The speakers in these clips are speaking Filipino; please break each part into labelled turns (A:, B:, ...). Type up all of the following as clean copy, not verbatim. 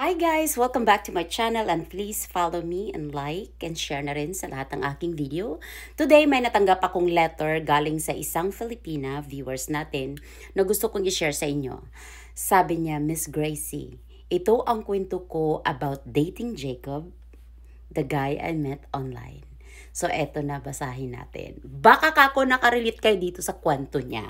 A: Hi guys! Welcome back to my channel and please follow me and like and share na rin sa lahat ng aking video. Today may natanggap akong letter galing sa isang Filipina viewers natin na gusto kong i-share sa inyo. Sabi niya, Miss Gracie, ito ang kwento ko about dating Jacob, the guy I met online. So eto na, basahin natin. Baka kako nakarelate kayo dito sa kwento niya.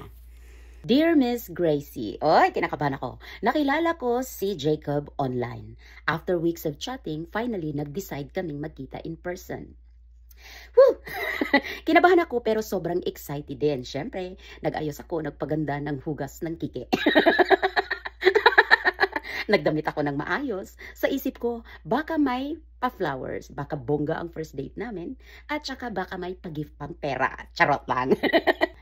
A: Dear Miss Gracie, oy, kinakabahan ako. Nakilala ko si Jacob online. After weeks of chatting, finally nag-decide kaming magkita in person. Woo! Kinabahan ako pero sobrang excited din. Siyempre, nag-ayos ako, nagpaganda ng hugas ng kike. Nagdamit ako ng maayos. Sa isip ko, baka may pa-flowers, baka bongga ang first date namin, at saka baka may pag-gift pang pera. Charot lang.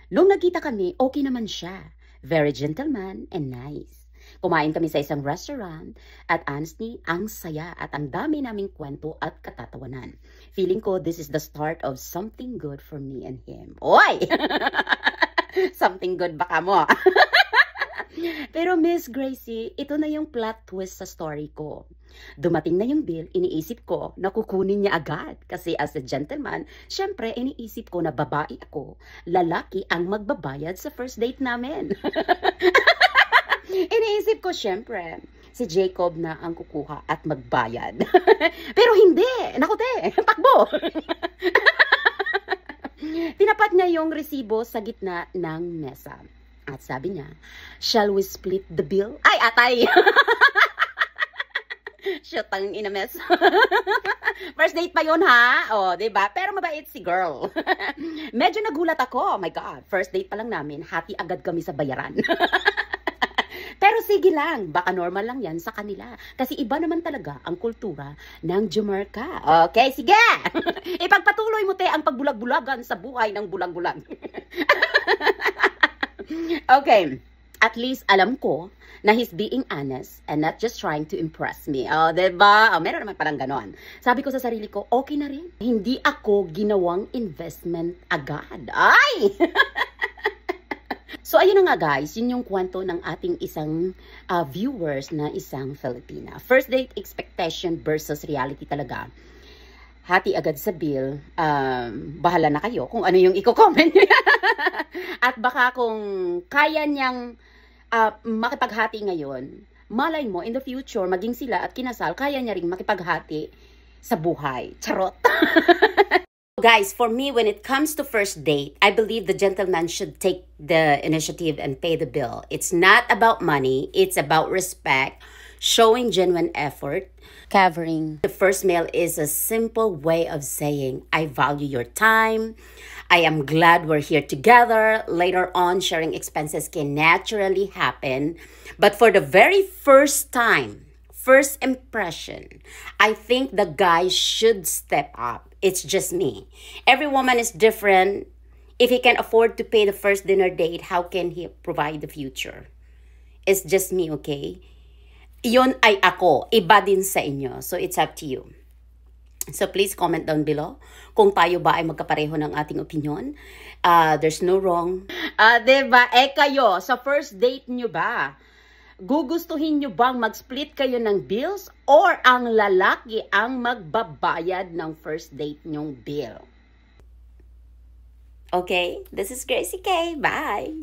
A: Nung nagkita kami, okay naman siya. Very gentleman and nice. Kumain kami sa isang restaurant at honestly, ang saya at ang dami naming kwento at katatawanan. Feeling ko this is the start of something good for me and him. Oy! Something good baka mo. Pero Miss Gracie, ito na yung plot twist sa story ko. Dumating na yung bill, iniisip ko na kukunin niya agad. Kasi as a gentleman, syempre iniisip ko na babae ako, lalaki ang magbabayad sa first date namin. Iniisip ko syempre, si Jacob na ang kukuha at magbayad. Pero hindi, naku te, takbo. Tinapat niya yung resibo sa gitna ng mesa. At sabi niya, shall we split the bill? Ay, atay! Shoot, ang inames. First date pa yun, ha? O, diba? Pero mabait si girl. Medyo nagulat ako. Oh my God, first date pa lang namin, hati agad kami sa bayaran. Pero sige lang, baka normal lang yan sa kanila. Kasi iba naman talaga ang kultura ng Jamaica. Okay, sige! Ipagpatuloy mo te ang pagbulag-bulagan sa buhay ng bulag-bulag. Okay, at least alam ko na he's being honest and not just trying to impress me. Oh, diba? Oh, meron naman parang ganon. Sabi ko sa sarili ko, okay na rin. Hindi ako ginawang investment agad. Ay! So, ayun na nga guys, yun yung kwento ng ating isang viewers na isang Filipina. First date expectation versus reality talaga. Hati agad sa bill, bahala na kayo kung ano yung i-comment niya. At baka kung kaya niyang makipaghati ngayon, malay mo, in the future, maging sila at kinasal, kaya niya ring makipaghati sa buhay. Charot! Guys, for me, when it comes to first date, I believe the gentleman should take the initiative and pay the bill. It's not about money. It's about respect, showing genuine effort. Covering the first meal is a simple way of saying, I value your time. I am glad we're here together. Later on, sharing expenses can naturally happen. But for the very first time, first impression, I think the guy should step up. It's just me. Every woman is different. If he can afford to pay the first dinner date, how can he provide the future? It's just me, okay? Iyon ay ako. Iba din sa inyo. So, it's up to you. So, please comment down below kung tayo ba ay magkapareho ng ating opinion. There's no wrong. Diba? Kayo, sa first date nyo ba? Gugustuhin nyo bang mag-split kayo ng bills or ang lalaki ang magbabayad ng first date nyong bill? Okay, this is Gracie K. Bye!